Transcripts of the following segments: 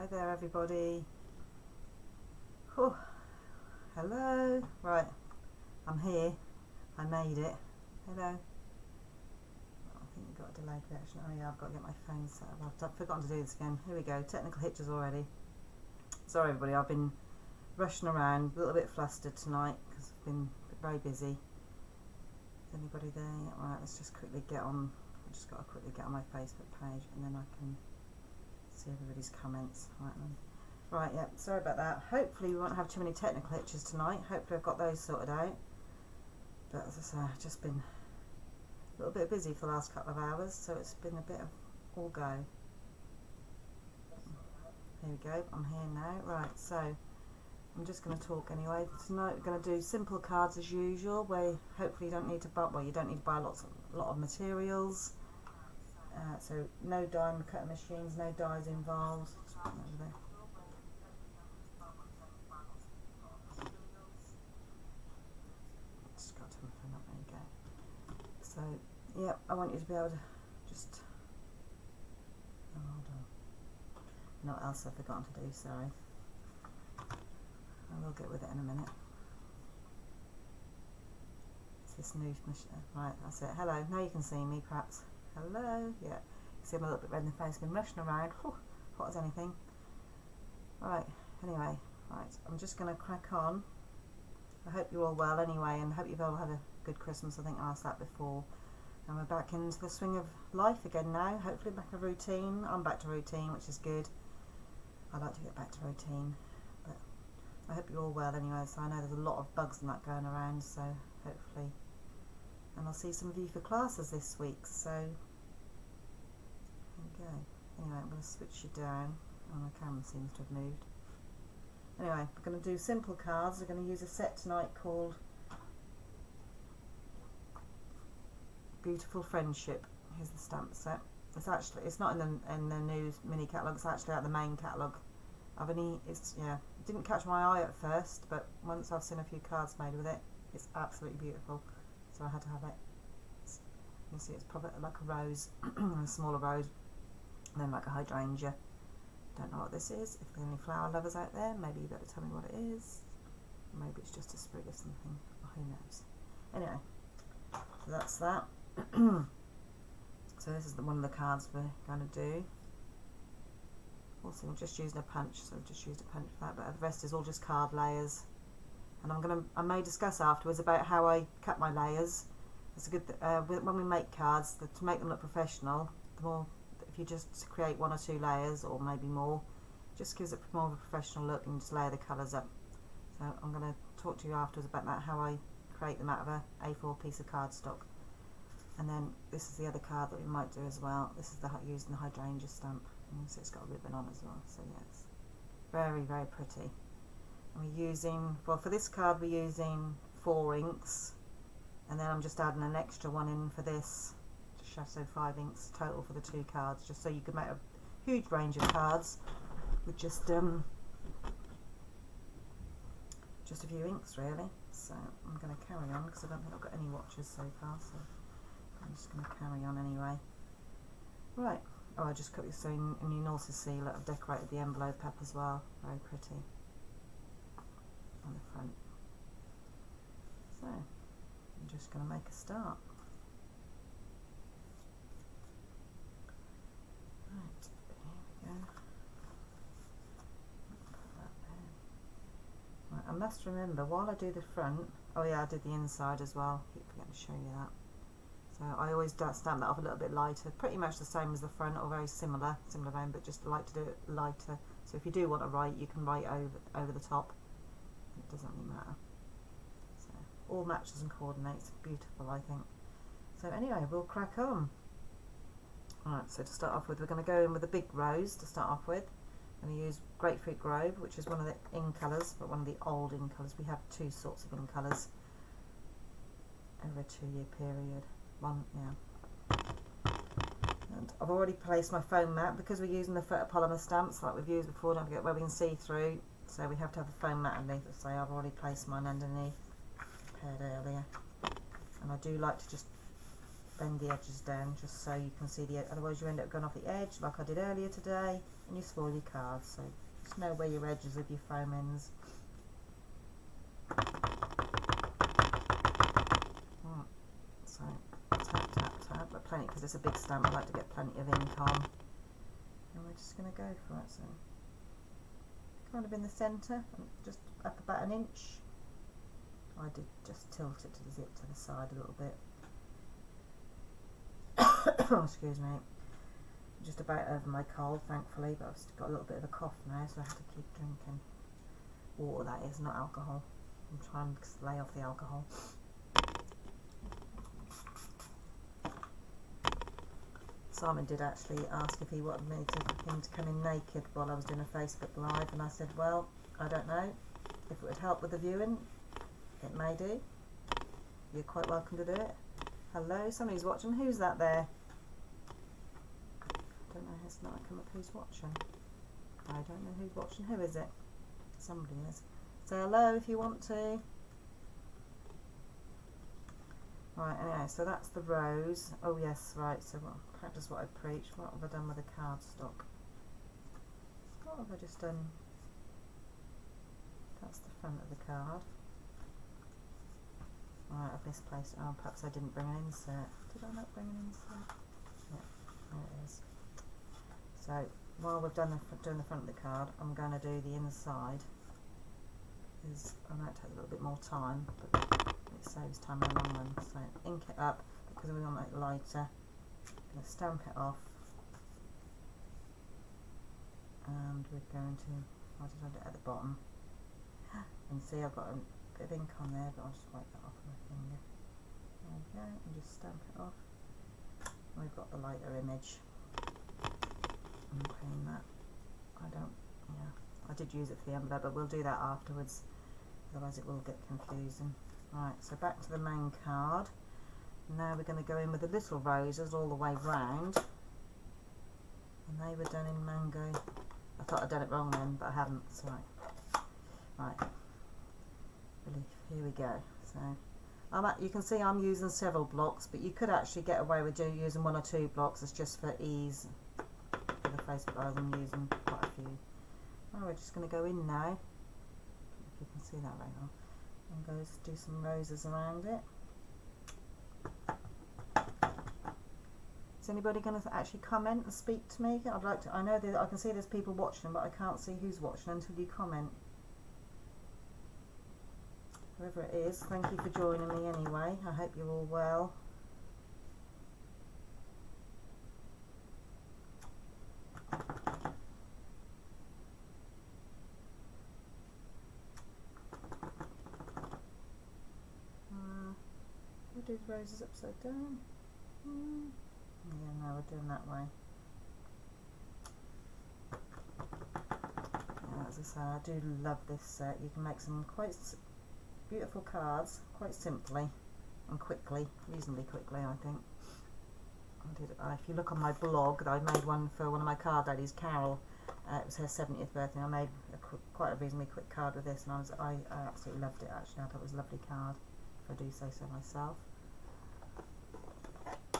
Hi there everybody. Oh, hello. Right, I'm here. I made it. Hello. Oh, I think you've got a delayed reaction. Oh yeah, I've got to get my phone set up. I've forgotten to do this again. Here we go. Technical hitches already. Sorry everybody, I've been rushing around, a little bit flustered tonight because I've been very busy. Is anybody there? Yeah, right, let's just quickly get on. I've just got to quickly get on my Facebook page and then I can see everybody's comments. Right then. Right, yeah, sorry about that. Hopefully we won't have too many technical hitches tonight. Hopefully I've got those sorted out. But as I say, I've just been a little bit busy for the last couple of hours, so it's been a bit of all go. Here we go, I'm here now. Right, so I'm just going to talk anyway. Tonight we're going to do simple cards as usual, where hopefully you don't need to buy, well, you don't need to buy a lot of materials. So no diamond cutting machines, no dies involved. Just got to turn my phone up, there you go. So, yeah, I want you to be able to just, oh, hold on. You know what else I've forgotten to do, sorry. I will get with it in a minute. It's this new machine. Right, that's it. Hello, now you can see me perhaps. Hello, yeah. You see I'm a little bit red in the face, been rushing around. Whew, hot as anything. Right, anyway, right, I'm just going to crack on. I hope you're all well anyway, and hope you've all had a good Christmas. I think I asked that before. And we're back into the swing of life again now. Hopefully back to routine. I'm back to routine, which is good. I like to get back to routine. But I hope you're all well anyway. So I know there's a lot of bugs and that going around, so hopefully. And I'll see some of you for classes this week, so there you go. Anyway, I'm going to switch you down. Oh, my camera seems to have moved. Anyway, we're going to do simple cards. We're going to use a set tonight called Beautiful Friendship. Here's the stamp set. It's not in the new mini catalogue. It's actually out the main catalogue. It didn't catch my eye at first, but once I've seen a few cards made with it, it's absolutely beautiful. So I had to have it. You can see it's probably like a rose, a smaller rose, and then like a hydrangea. Don't know what this is. If there are any flower lovers out there, maybe you better tell me what it is. Maybe it's just a sprig of something. Oh, who knows? Anyway, so that's that. So this is one of the cards we're going to do. Also, we're just using a punch, so we've just used a punch for that. But the rest is all just card layers. And I may discuss afterwards about how I cut my layers. It's a good when we make cards, to make them look professional. The more, if you just create one or two layers, or maybe more, just gives it more of a professional look, and just layer the colours up. So I'm going to talk to you afterwards about that, how I create them out of a A4 piece of cardstock. And then this is the other card that we might do as well. This is using the hydrangea stamp. And so it's got a ribbon on as well. So yeah, it's very, very pretty. And we're using, well, for this card we're using 4 inks. And then I'm just adding an extra one in for this. So 5 inks total for the 2 cards, just so you can make a huge range of cards with just a few inks really. So I'm going to carry on because I don't think I've got any watches so far, so I'm just going to carry on anyway. Right, oh, I just cut this, and you can also see that I've decorated the envelope up as well, very pretty on the front. So I'm just going to make a start. Right, here we go. Put that there. Right, I must remember while I do the front, oh yeah, I did the inside as well, keep forgetting to show you that. So I always stamp that off a little bit lighter, pretty much the same as the front, or very similar vein, but just like to do it lighter. So if you do want to write, you can write over the top. It doesn't really matter. So all matches and coordinates, beautiful, I think. So anyway, we'll crack on. Alright, so to start off with, we're going to go in with a big rose to start off with. I'm going to use Grapefruit Grove, which is one of the in colours, but one of the old in colours. We have 2 sorts of in colours over a 2-year period. And I've already placed my foam mat because we're using the photopolymer stamps like we've used before. Don't forget where we can see through, so we have to have the foam mat underneath. So I've already placed mine underneath, prepared earlier. And I do like to just bend the edges down just so you can see the, otherwise you end up going off the edge like I did earlier today and you spoil your cards. So just know where your edges of your foam ends. Right, so tap tap tap, but plenty, because it's a big stamp I like to get plenty of ink on, and we're just going to go for it. So kind of in the centre, just up about an inch. I did just tilt it to the zip to the side a little bit. Oh, excuse me. Just about over my cold, thankfully, but I've still got a little bit of a cough now, so I have to keep drinking water. That is, not alcohol. I'm trying to lay off the alcohol. Simon did actually ask if he wanted him to come in naked while I was doing a Facebook Live, and I said, well, I don't know. If it would help with the viewing, it may do. You're quite welcome to do it. Hello, somebody's watching. Who's that there? I don't know, it's not come up who's watching. I don't know who's watching. Who is it? Somebody is. Say hello if you want to. Right, anyway, so that's the rose. Oh yes, right, so practice what I preach. What have I done with the cardstock? What have I just done? That's the front of the card. Right, I've misplaced it. Oh, perhaps I didn't bring an insert. Did I not bring an insert? Yeah, there it is. So, while we've done doing the front of the card, I'm going to do the inside. Because I know it takes a little bit more time, but it saves time in the long run. So, ink it up, because we want it lighter. I'm going to stamp it off. And we're going to, I just had it at the bottom. And see, I've got a bit of ink on there, but I'll just wipe that off with my finger. There we go, and just stamp it off. And we've got the lighter image. And clean that. I did use it for the envelope, but we'll do that afterwards, otherwise it will get confusing. Right, so back to the main card. Now we're going to go in with the little roses all the way round. And they were done in mango. I thought I'd done it wrong then, but I haven't, so right. Relief, here we go. So you can see I'm using several blocks, but you could actually get away with using 1 or 2 blocks. It's just for ease for the Facebook rather than using quite a few. Oh, we're just going to go in now, if you can see that right now, and go do some roses around it. Is anybody going to actually comment and speak to me? I'd like to. I know that I can see there's people watching, but I can't see who's watching until you comment. Whoever it is, thank you for joining me anyway. I hope you're all well. We'll do the roses upside down. Yeah, no, we're doing that way. Yeah, as I say, I do love this set. You can make some quite beautiful cards quite simply and quickly, reasonably quickly, I think. If you look on my blog, I made one for one of my card ladies, Carol. It was her 70th birthday. I made quite a reasonably quick card with this, and I absolutely loved it. Actually, I thought it was a lovely card, if I do say so myself.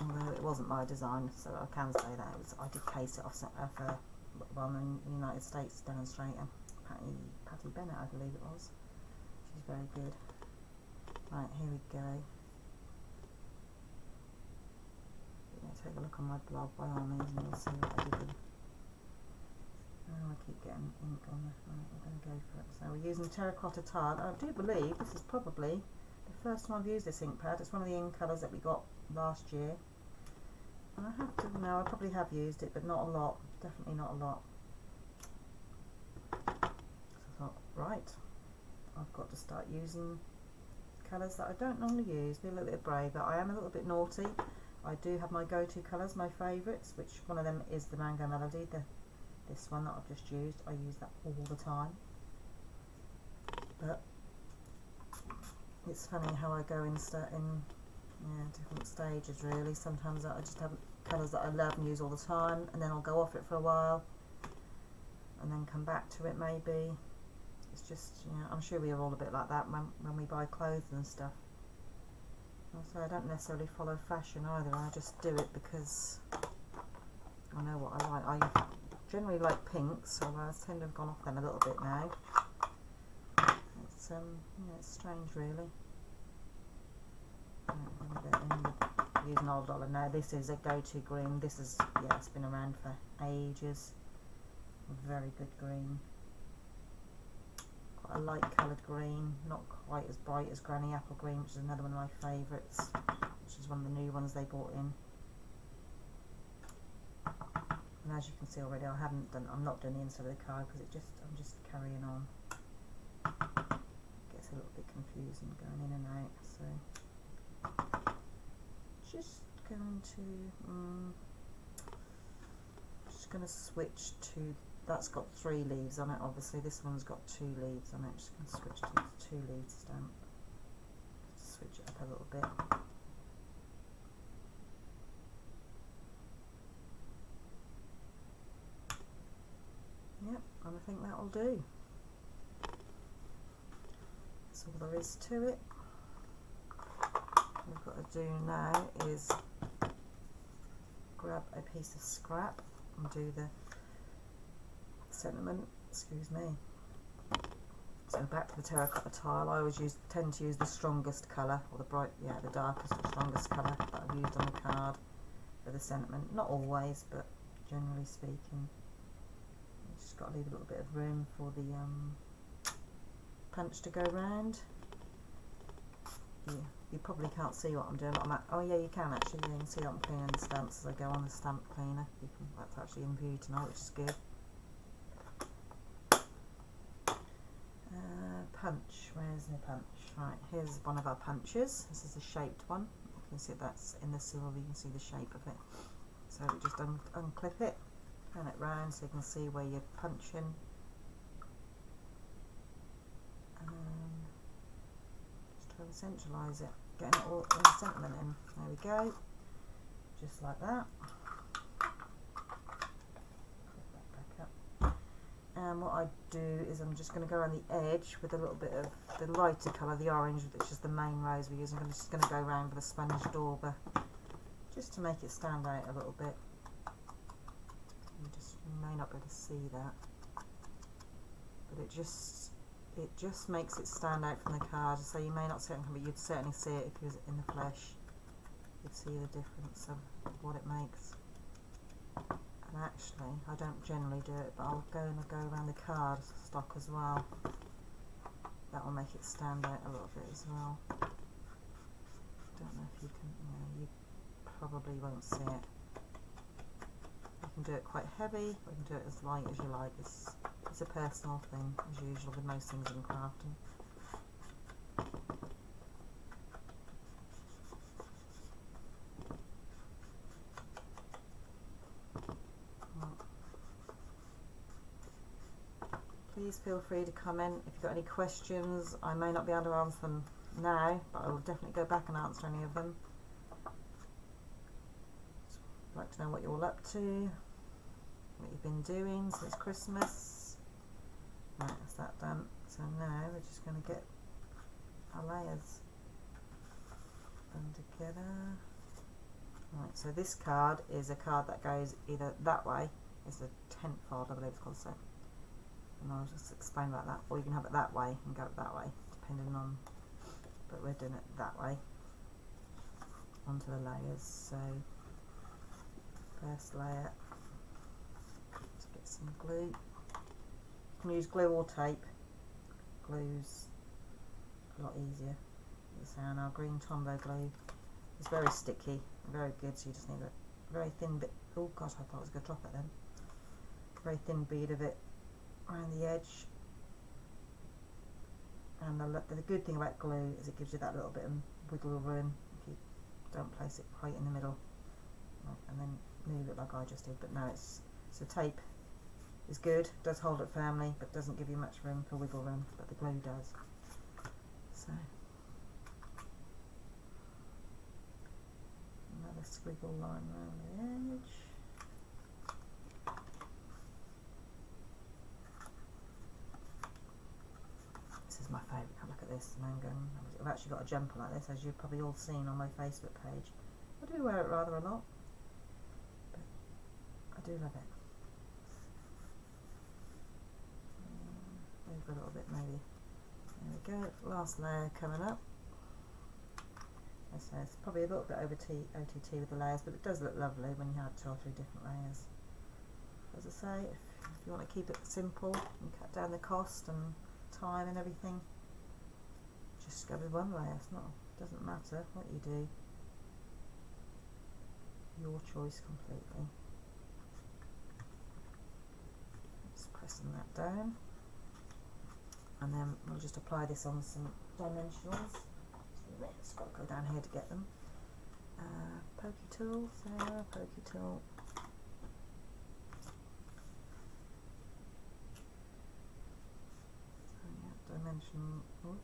Although it wasn't my design, so I can say that I did case it off for a well-known United States demonstrator, Patty Bennett, I believe it was. She's very good. Right, here we go. Take a look on my blog by all means, and you'll see what I did. Oh, I keep getting ink on this. Right, we're going to go for it. So we're using terracotta tile. I do believe this is probably the first time I've used this ink pad. It's one of the ink colours that we got last year. And I have to know, I probably have used it, but not a lot. Definitely not a lot. So I thought, right, I've got to start using colours that I don't normally use. Be a little bit braver. I am a little bit naughty. I do have my go-to colours, my favourites, which one of them is the Mango Melody, this one that I've just used. I use that all the time. But it's funny how I go in different stages really. Sometimes I just have colours that I love and use all the time, and then I'll go off it for a while and then come back to it maybe. It's just, I'm sure we are all a bit like that when we buy clothes and stuff. So I don't necessarily follow fashion either, I just do it because I know what I like. I generally like pinks, so I tend to have gone off them a little bit now. It's yeah, it's strange really. Use an old dollar now. This is a go-to green. This is, yeah, it's been around for ages. Very good green. Quite a light coloured green, not quite as bright as Granny Apple Green, which is another one of my favourites, which is one of the new ones they brought in. And as you can see already, I'm not doing the inside of the card because I'm just carrying on. Gets a little bit confusing going in and out, so just going to switch to, that's got 3 leaves on it, obviously this one's got 2 leaves on it. Just going to switch to the 2 leaf stamp, switch it up a little bit. Yep, and I think that'll do. That's all there is to it. What we've got to do now is grab a piece of scrap and do the sentiment, excuse me. So back to the terracotta tile, I always tend to use the strongest colour, or the darkest or strongest colour that I've used on the card for the sentiment. Not always, but generally speaking. Just got to leave a little bit of room for the punch to go round. Yeah, you probably can't see what I'm doing. Oh yeah, you can actually. Yeah, you can see that I'm cleaning the stamps as I go on the stamp cleaner. That's actually in view tonight, which is good. Punch. Where's the punch? Right, here's one of our punches. This is a shaped one. You can see that's in the silver. You can see the shape of it. So just unclip it. Turn it round so you can see where you're punching. Just try to centralise it, getting it all in the sentiment in. There we go, just like that. Put that back up. And what I do is I'm just going to go around the edge with a little bit of the lighter colour, the orange, which is the main rose we use. I'm just going to go around with a sponge dauber, just to make it stand out a little bit. You may not be able to see that, but it just makes it stand out from the card. So you may not see it, but you'd certainly see it if you was in the flesh. You'd see the difference of what it makes. And actually, I don't generally do it, but I'll go around the card stock as well. That will make it stand out a little bit as well. Don't know if you can. Yeah, you probably won't see it. You can do it quite heavy, or you can do it as light as you like. It's a personal thing, as usual with most things in crafting. Please feel free to comment if you've got any questions. I may not be able to answer them now, but I will definitely go back and answer any of them. I'd like to know what you're all up to, what you've been doing since Christmas. Right, that's that done. So now we're just going to get our layers done together. Right, so this card is a card that goes either that way, it's a tent fold, I believe it's called, so. And I'll just explain about that, or you can have it that way and go it that way, depending on, but we're doing it that way, onto the layers. So first layer, let's get some glue. You can use glue or tape. Glue's a lot easier. As I say, our green Tombow glue is very sticky, very good, so you just need a very thin bit. Oh gosh, I thought I was going to drop it then. Very thin bead of it around the edge. And the good thing about glue is it gives you that little bit of wiggle room if you don't place it quite in the middle. Right, and then move it like I just did, but no, so tape is good, does hold it firmly, but doesn't give you much room for wiggle room, but the glue does. So another squiggle line around the edge. This is my favourite colour. Look at this, and I'm going, I've actually got a jumper like this, as you've probably all seen on my Facebook page. I do wear it rather a lot, but I do love it. Over a little bit maybe. There we go, last layer coming up. So it's probably a little bit over OTT with the layers, but it does look lovely when you have 2 or 3 different layers. As I say, if you want to keep it simple and cut down the cost and time and everything, just go with 1 layer. It doesn't matter what you do. Your choice completely. Just pressing that down, and then we'll just apply this on some dimensionals. It's got to go down here to get them. Pokey tool, Sarah, pokey tool. So yeah, dimension. Oh,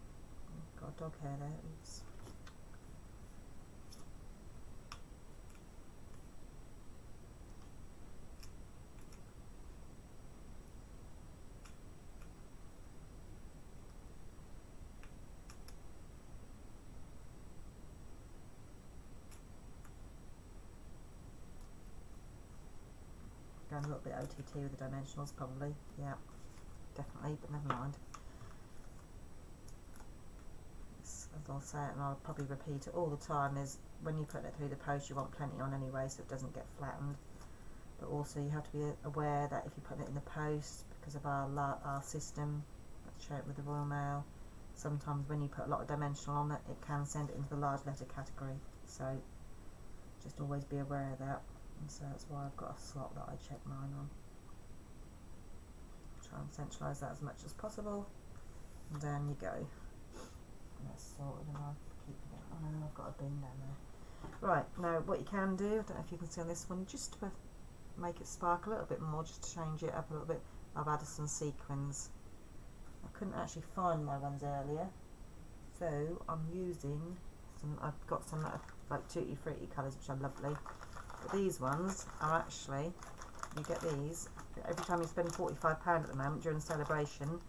got a dog hair there. Oops. Going a little bit OTT with the dimensionals probably, yeah, definitely, but never mind. As I'll say it, and I'll probably repeat it all the time, is when you put it through the post you want plenty on anyway, so it doesn't get flattened. But also you have to be aware that if you put it in the post, because of our system, let's show it with the Royal Mail, sometimes when you put a lot of dimensional on it, it can send it into the large letter category, so just always be aware of that. And so that's why I've got a slot that I check mine on. Try and centralise that as much as possible, and down you go. And that's sorted, and I'll keep it. Oh no, I've got a bin down there. Right, now what you can do, I don't know if you can see on this one, just to make it spark a little bit more, just to change it up a little bit, I've added some sequins. I couldn't actually find my ones earlier, so I'm using some, I've got some like tutti frutti colours, which are lovely. But these ones are actually, you get these every time you spend £45 at the moment during the celebration,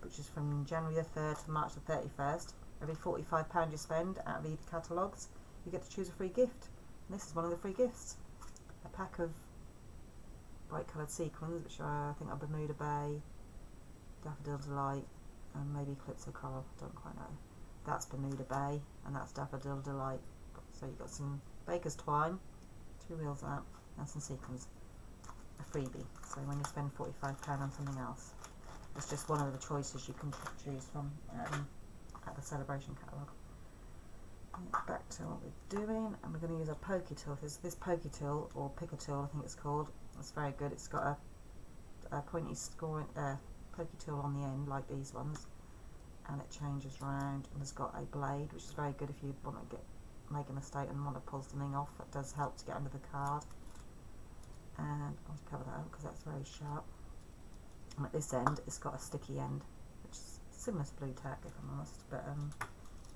which is from January the 3rd to March the 31st. Every £45 you spend out of either catalogues, you get to choose a free gift. And this is one of the free gifts. A pack of bright coloured sequins, which are, I think, are Bermuda Bay, Daffodil Delight, and maybe Calypso Coral, don't quite know. That's Bermuda Bay, and that's Daffodil Delight. So you've got some Baker's Twine, 2 reels of that, and some sequins. A freebie. So when you spend £45 on something else, it's just one of the choices you can choose from at the celebration catalogue. Back to what we're doing, and we're going to use a pokey tool. This pokey tool, or picker tool I think it's called, it's very good. It's got a pointy scoring pokey tool on the end like these ones, and it changes round, and it's got a blade, which is very good if you want to make a mistake and want to pull something off. It does help to get under the card. And I'll cover that up because that's very sharp. And at this end it's got a sticky end, which is similar to blue tack if I'm honest, but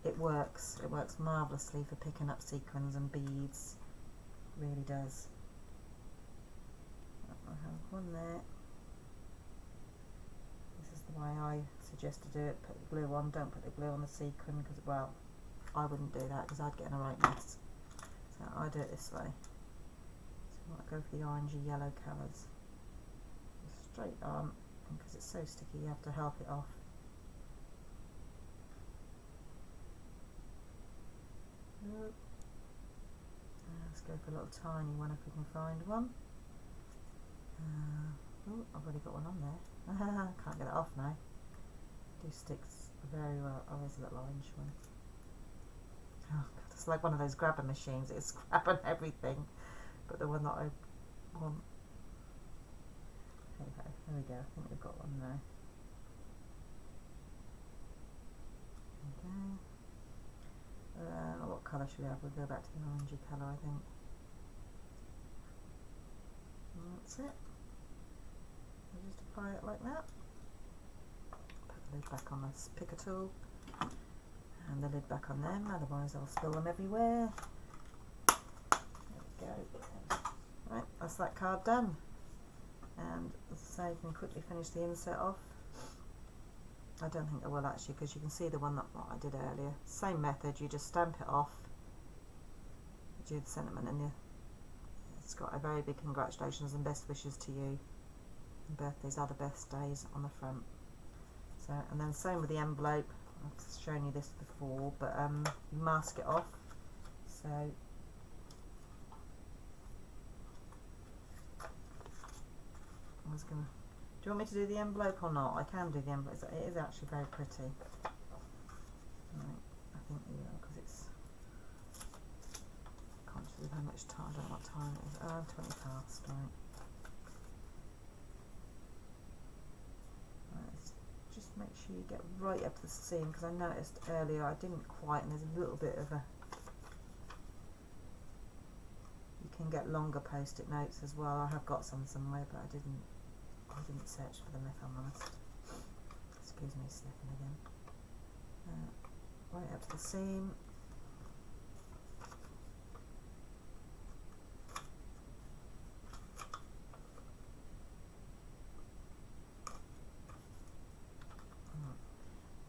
it works marvellously for picking up sequins and beads, really does. I have one there. This is the way I suggest to do it. Put the glue on, don't put the glue on the sequin, because, well, I wouldn't do that because I'd get in a right mess. So I do it this way. So I might go for the orangey yellow colours. Straight on, because it's so sticky you have to help it off. Let's go for a little tiny one if we can find one. Oh, I've already got one on there. Can't get it off now. It sticks very well. Oh, there's a little orange one. Oh God, it's like one of those grabber machines. It's grabbing everything, but the one that I want. Okay, there we go. I think we've got one now. Okay. What colour should we have? We'll go back to the orangey colour, I think. And that's it. We'll just apply it like that. Put the lid back on this picker tool. And the lid back on them, otherwise I'll spill them everywhere. There we go. Right, that's that card done. And as I say, you can quickly finish the insert off. I don't think I will actually, because you can see the one that what I did earlier. Same method, you just stamp it off, do the sentiment, and it's got a very big congratulations and best wishes to you, and birthdays are the best days on the front. So, and then same with the envelope. I've shown you this before, but you mask it off. So I was gonna. Do you want me to do the envelope or not? I can do the envelope. It is actually very pretty. Right, I think we will, because it's conscious of how much time. I don't know what time it is. 20 past. Right. Just make sure you get right up to the seam, because I noticed earlier I didn't quite, and there's a little bit of a. You can get longer post-it notes as well. I have got some somewhere, but I didn't search for them, if I'm honest. Excuse me, sniffing again. Right up to the seam.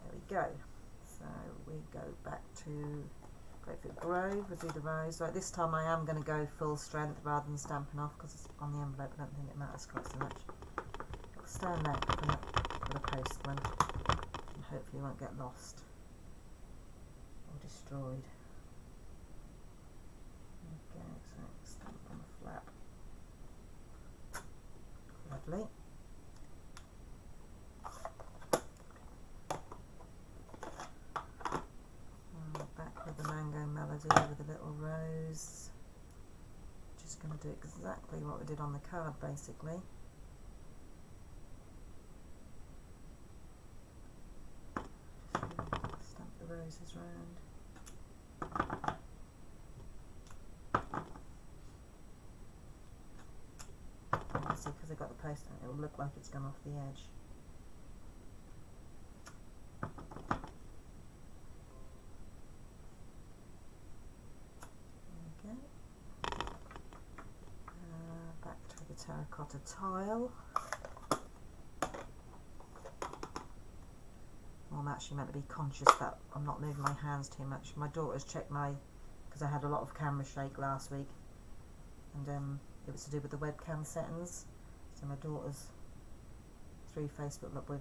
There we go. So we go back to Grapefruit Grove. We'll do the rose. Right, this time I am going to go full strength rather than stamping off, because it's on the envelope. I don't think it matters quite so much. Stand there for the post one, and hopefully won't get lost or destroyed. Okay, so stamp on the flap. Lovely. Back with the mango melody with a little rose. Just going to do exactly what we did on the card, basically. Roses round. Obviously, because I've got the post on it, will look like it's gone off the edge. There we go. Back to the terracotta tile. I'm actually meant to be conscious that I'm not moving my hands too much. My daughter's checked because I had a lot of camera shake last week, and it was to do with the webcam settings. So my daughter's through Facebook, we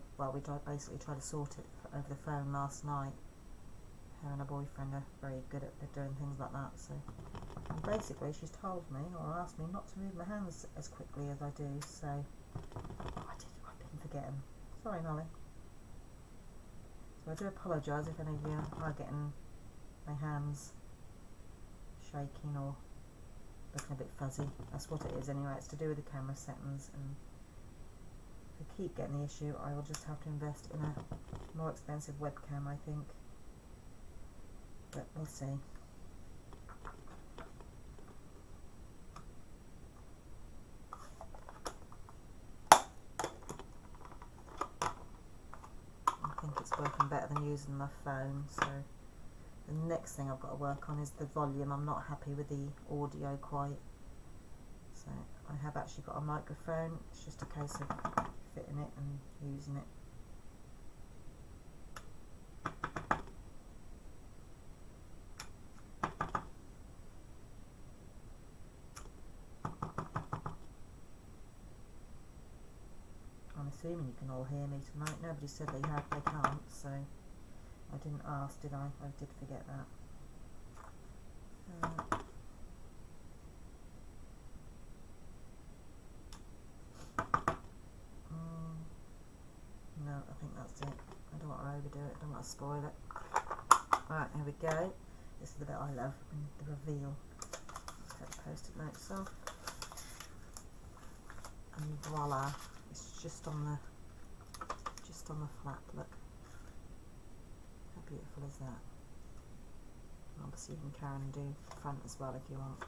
basically tried to sort it over the phone last night. Her and her boyfriend are very good at doing things like that. So and basically she's told me, or asked me, not to move my hands as quickly as I do. So I've been forgetting. Sorry, Nolly. So I do apologise if any of you are getting my hands shaking or looking a bit fuzzy. That's what it is anyway. It's to do with the camera settings, and if I keep getting the issue, I will just have to invest in a more expensive webcam, I think. But we'll see. Working better than using my phone. So the next thing I've got to work on is the volume. I'm not happy with the audio quite, so I have actually got a microphone. It's just a case of fitting it and using it. I'm assuming you can all hear me tonight. Nobody said they can't, so I didn't ask, did I? I did forget that. No, I think that's it. I don't want to overdo it, I don't want to spoil it. Right, here we go. This is the bit I love, the reveal. Take the post-it notes off. And voila. It's just on the flap, look. How beautiful is that? And obviously you can carry on and do the front as well if you want.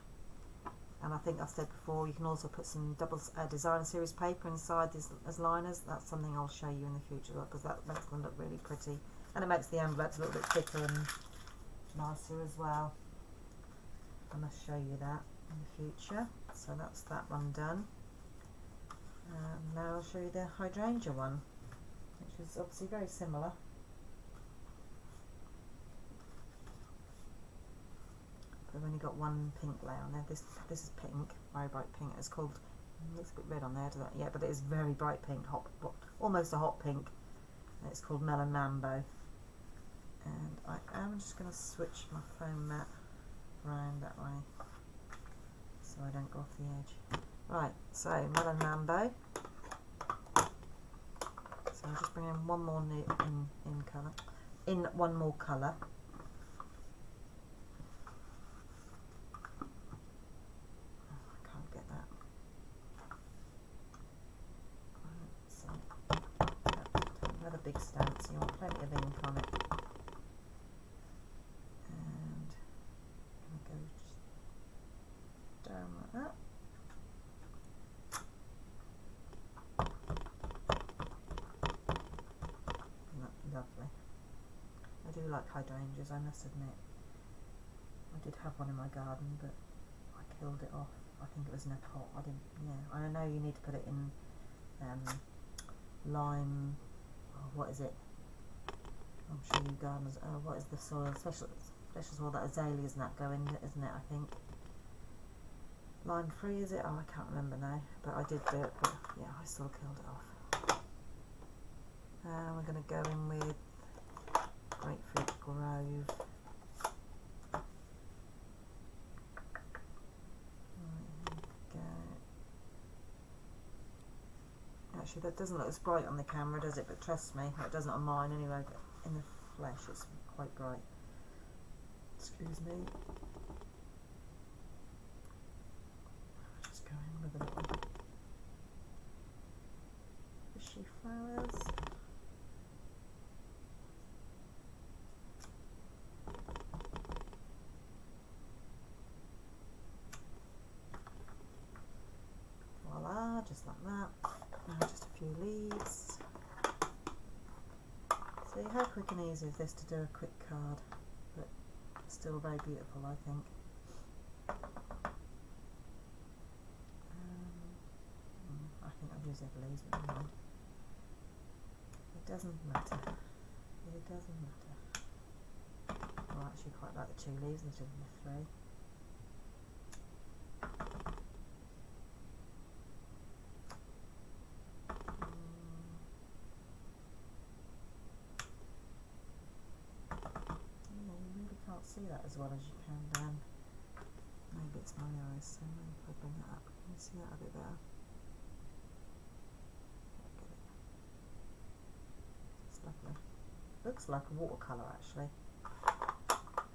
And I think I said before, you can also put some double design series paper inside these as liners. That's something I'll show you in the future, because that makes them look really pretty. And it makes the envelopes a little bit thicker and nicer as well. I must show you that in the future. So that's that one done. Now I'll show you the hydrangea one. which is obviously very similar. I've only got one pink layer on there. This is pink, very bright pink. It's called, looks a bit red on there, doesn't it? Yeah, but it is very bright pink, hot, almost a hot pink. And it's called Melon Mambo. And I am just going to switch my foam mat around that way so I don't go off the edge. Right, so Melon Mambo. So I'll just bring in one more in colour. In one more colour. Big stamp, so you want plenty of ink on it. And I'm going to go just down like that. Lovely. I do like hydrangeas, I must admit. I did have one in my garden, but I killed it off. I think it was in a pot. I didn't. Yeah, I know you need to put it in lime. What is it? I'm sure you gardeners. What is the soil? Special soil that azaleas and that go in, isn't it? I think lime free, is it? Oh, I can't remember now. But I did do it. But yeah, I still killed it off. We're going to go in with Grapefruit Grove. Actually, that doesn't look as bright on the camera, does it? But trust me, it doesn't on mine anyway. But in the flesh, it's quite bright. Excuse me. Just go in with a little fishy flowers. Voila, just like that. Now just a few leaves. See how quick and easy is this to do a quick card, but still very beautiful, I think. I think I've used every leaves, but never mind. It doesn't matter. It doesn't matter. I actually quite like the 2 leaves instead of the 3. See that as well as you can down. Maybe it's my eyes, so maybe if I bring that up, can you see that a bit better? It's lovely. Looks like a watercolour actually.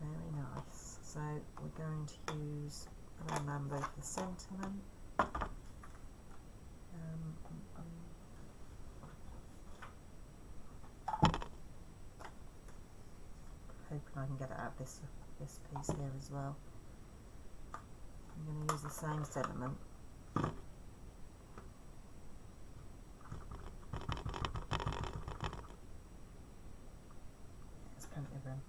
Very nice. So we're going to use Melon Mambo for the sentiment. Hoping I can get it out of this piece here as well. I'm going to use the same sentiment. There's plenty of room.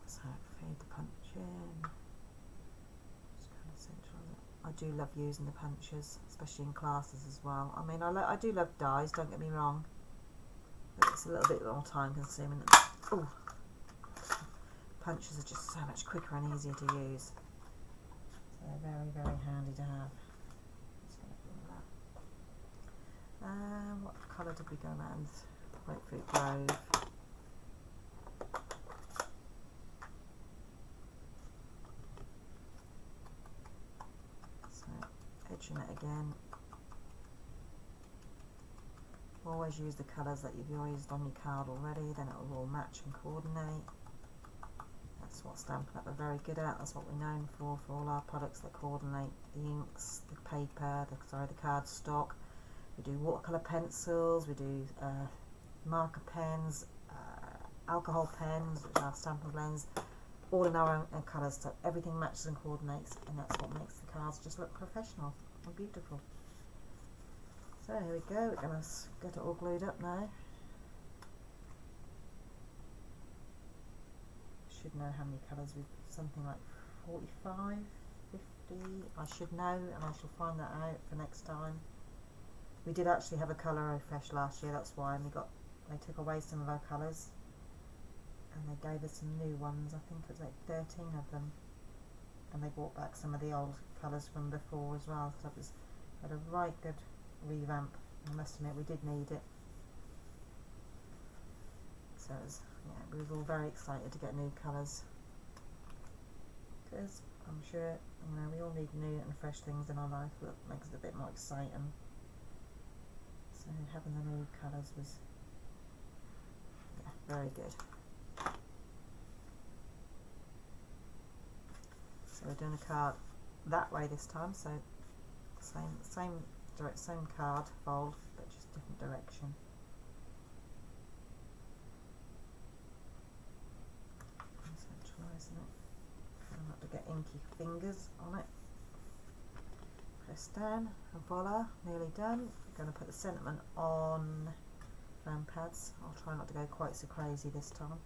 So feed the punch in. I do love using the punches, especially in classes as well. I mean, I do love dies, don't get me wrong, but it's a little bit more time consuming. Ooh. Punches are just so much quicker and easier to use. So they're very, very handy to have. Just going to bring that. What colour did we go around? Grapefruit Grove. Edging it again. Always use the colours that you've used on your card already, then it will all match and coordinate. That's what Stampin' Up are very good at. That's what we're known for all our products that coordinate the inks, the paper, the card stock. We do watercolour pencils, we do marker pens, alcohol pens, which are Stampin' Blends, all in our own colours, so everything matches and coordinates, and that's what makes the cards just look professional and beautiful. So here we go, we're going to get it all glued up now. should know how many colours we've, something like 45, 50, I should know, and I shall find that out for next time. We did actually have a colour refresh last year, that's why, and they took away some of our colours and they gave us some new ones. I think it was like 13 of them, and they brought back some of the old colours from before as well, so it was had a right good revamp. I must admit we did need it. So it was, yeah, we were all very excited to get new colours, because I'm sure, you know, we all need new and fresh things in our life that makes it a bit more exciting. So having the new colours was, yeah, very good. So we're doing a card that way this time, so same card fold, but just different direction. Centralising it, trying not to get inky fingers on it. Press down, and voila, nearly done. I'm going to put the sentiment on foam pads. I'll try not to go quite so crazy this time.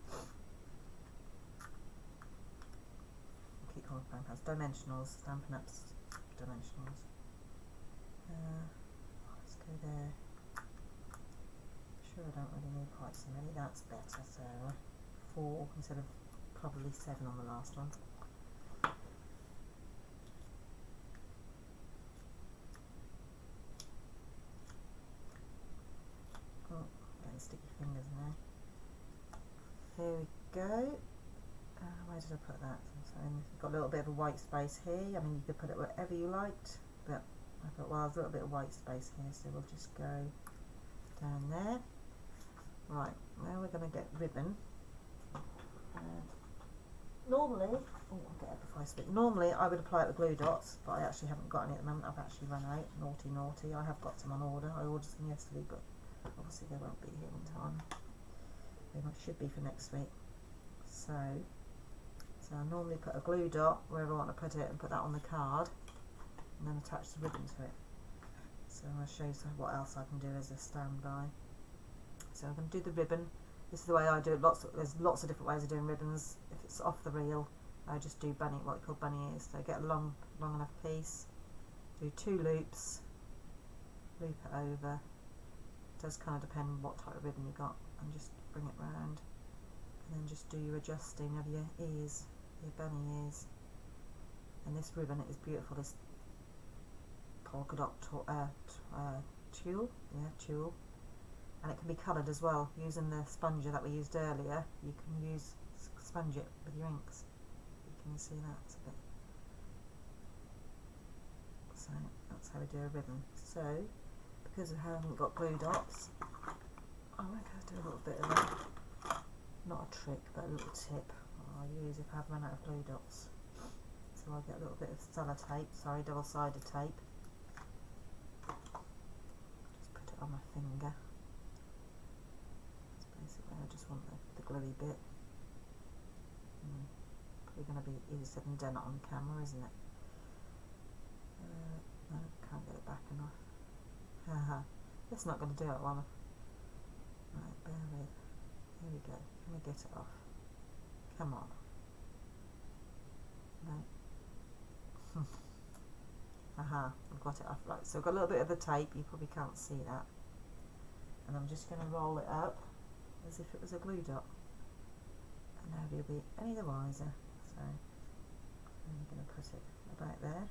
Keep calling foam pads, dimensionals, Stampin' Up's dimensionals. Let's go there. Sure, I don't really need quite so many. That's better. So 4 instead of probably 7 on the last one. Oh, getting sticky fingers now. Here we go. Where did I put that? So you've got a little bit of a white space here. I mean, you could put it wherever you liked, but I thought, well, there's a little bit of white space here, so we'll just go down there. Right, now we're going to get ribbon. Normally, oh, I'll get it before I speak. Normally, I would apply it with glue dots, but I actually haven't got any at the moment. I've actually run out. Naughty, naughty. I have got some on order. I ordered some yesterday, but obviously they won't be here in time. They should be for next week. So I normally put a glue dot wherever I want to put it and put that on the card, and then attach the ribbon to it. So I'm going to show you what else I can do as a standby. So I'm going to do the ribbon. This is the way I do it. There's lots of different ways of doing ribbons. If it's off the reel, I just do what we call bunny ears. So get a long enough piece, do 2 loops, loop it over. It does kind of depend what type of ribbon you got, and just bring it round, and then just do your adjusting of your ears, your bunny ears. And this ribbon is beautiful. This polka dot tulle, tulle. And it can be coloured as well, using the sponger that we used earlier. You can sponge it with your inks. Can you see that? It's a bit. So that's how we do a ribbon. So because I haven't got glue dots, I might have to do a little bit of a, not a trick, but a little tip I'll use if I've run out of glue dots. So I'll get a little bit of sellotape, sorry, double-sided tape. Just put it on my finger. Basically, I just want the gluey bit. Probably going to be easier said than done on camera, isn't it? No, can't get it back enough. Haha, that's not going to do it, one. Right, bear with. Here we go. Can we get it off? Come on. No. Aha, I've got it off. Right, so I've got a little bit of the tape. You probably can't see that. And I'm just going to roll it up as if it was a glue dot, and nobody will be any the wiser. So I'm going to put it about there,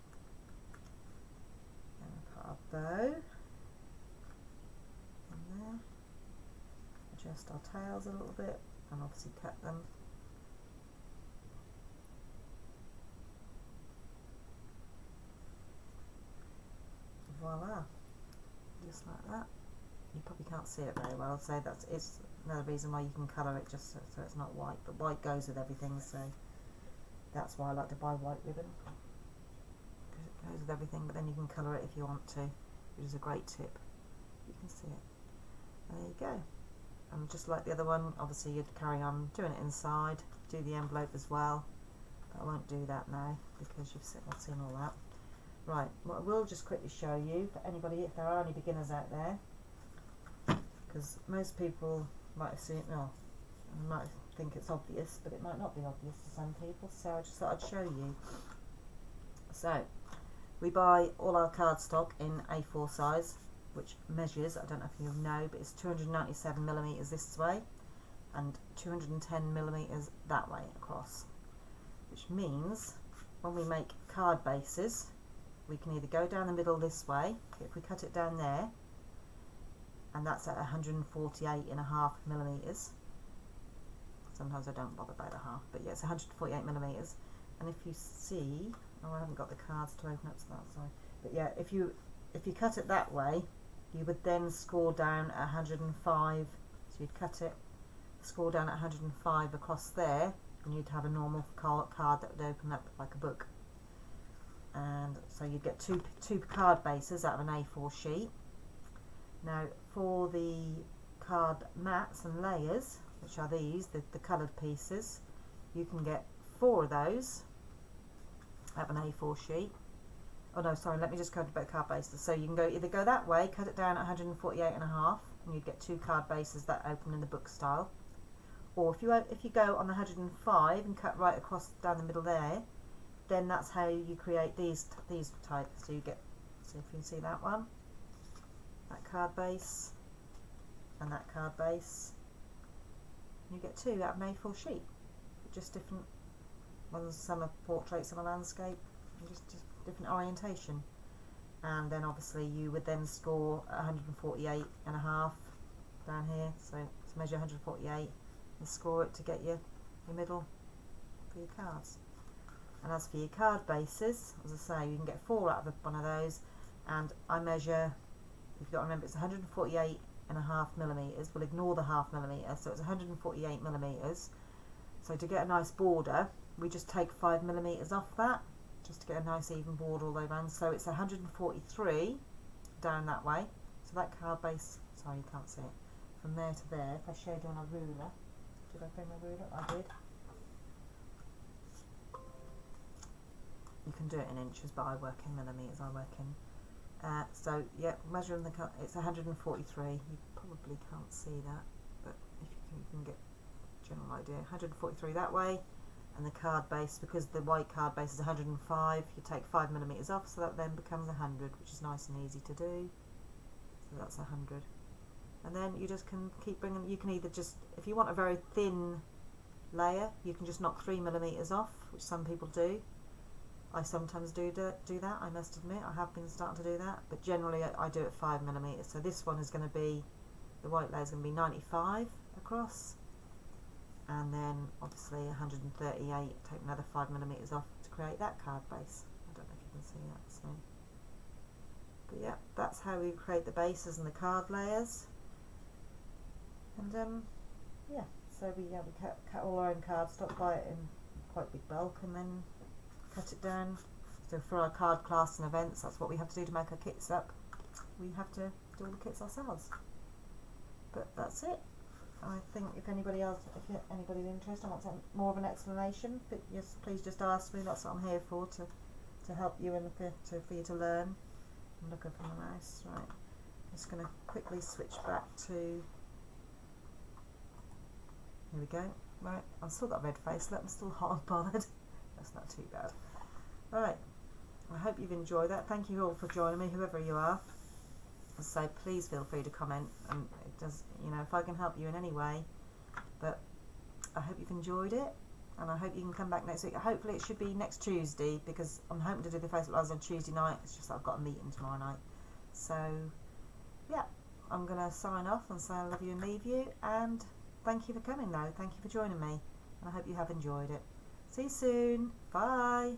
and put our bow in there, adjust our tails a little bit, and obviously cut them. Voila, just like that. You probably can't see it very well, so it's another reason why you can colour it just so it's not white, but white goes with everything, so that's why I like to buy white ribbon, because it goes with everything, but then you can colour it if you want to, which is a great tip. You can see it. There you go. And just like the other one, obviously you'd carry on doing it inside, do the envelope as well, but I won't do that now because you've seen all that. Right, what I will just quickly show you, for anybody, if there are any beginners out there, because most people might have seen, no, You might think it's obvious, but it might not be obvious to some people, so I just thought I'd show you. So we buy all our cardstock in A4 size, which measures, I don't know if you know, but it's 297 millimeters this way and 210 millimeters that way across, which means when we make card bases, we can either go down the middle this way, if we cut it down there, and that's at 148.5 millimeters. Sometimes I don't bother by the half, but yeah, it's 148 millimeters. And if you see, oh, I haven't got the cards to open up to that side, but yeah, if you cut it that way, you would then score down at 105. So you'd cut it, score down at 105 across there, and you'd have a normal card that would open up like a book. And so you'd get two card bases out of an A4 sheet. Now for the card mats and layers, which are these, the coloured pieces, you can get 4 of those out of an A4 sheet. Oh no, sorry, let me just cut about card bases. So you can either go that way, cut it down at 148.5, and you'd get 2 card bases that open in the book style. Or if you go on the 105 and cut right across down the middle there, then that's how you create these types. So you get, see if you can see that one, that card base, and that card base. You get 2 out of an A4 sheet, just different ones. Some are portrait, some are landscape, just different orientation. And then obviously you would then score 148.5 down here. So to measure 148 and score it to get your middle for your cards. And as for your card bases, as I say, you can get 4 out of one of those. And I measure, you've got to remember, it's 148.5 millimeters. We'll ignore the half millimeter, so it's 148 millimeters. So to get a nice border, we just take 5 millimeters off that, just to get a nice even border all the way around. So it's 143 down that way. So that card base, sorry you can't see it, from there to there. If I showed you on a ruler, did I bring my ruler? I did. You can do it in inches, but I work in millimeters. I work in. So yeah, measuring the cut, it's 143. You probably can't see that, but if you can get a general idea. 143 that way, and the card base, because the white card base is 105, you take 5 millimeters off, so that then becomes 100, which is nice and easy to do. So that's 100, and then you just can keep bringing. You can either just, if you want a very thin layer, you can just knock 3 millimeters off, which some people do. I sometimes do that, I must admit. I have been starting to do that, but generally I do it 5 millimeters. So this one is going to be, the white layer is going to be 95 across, and then obviously 138, take another 5 millimeters off to create that card base. I don't know if you can see that. So, but yeah, that's how we create the bases and the card layers. And yeah, so we cut all our own cardstock, buy it in quite big bulk, and then cut it down. So for our card class and events, that's what we have to do to make our kits up. We have to do all the kits ourselves. But that's it. I think if anybody else, if anybody's interested, I want more of an explanation, but yes, please just ask me. That's what I'm here for, to help you and for you to learn. And look up on the mouse. Right, I'm just going to quickly switch back to. Here we go. Right, I've still got a red face. I'm still hot and bothered. That's not too bad. Alright, I hope you've enjoyed that. Thank you all for joining me, whoever you are. So please feel free to comment, and it does, you know, if I can help you in any way. But I hope you've enjoyed it, and I hope you can come back next week. Hopefully it should be next Tuesday, because I'm hoping to do the Facebook Lives on Tuesday night. It's just that I've got a meeting tomorrow night. So yeah, I'm going to sign off and say I love you and leave you, and thank you for coming though. Thank you for joining me, and I hope you have enjoyed it. See you soon. Bye.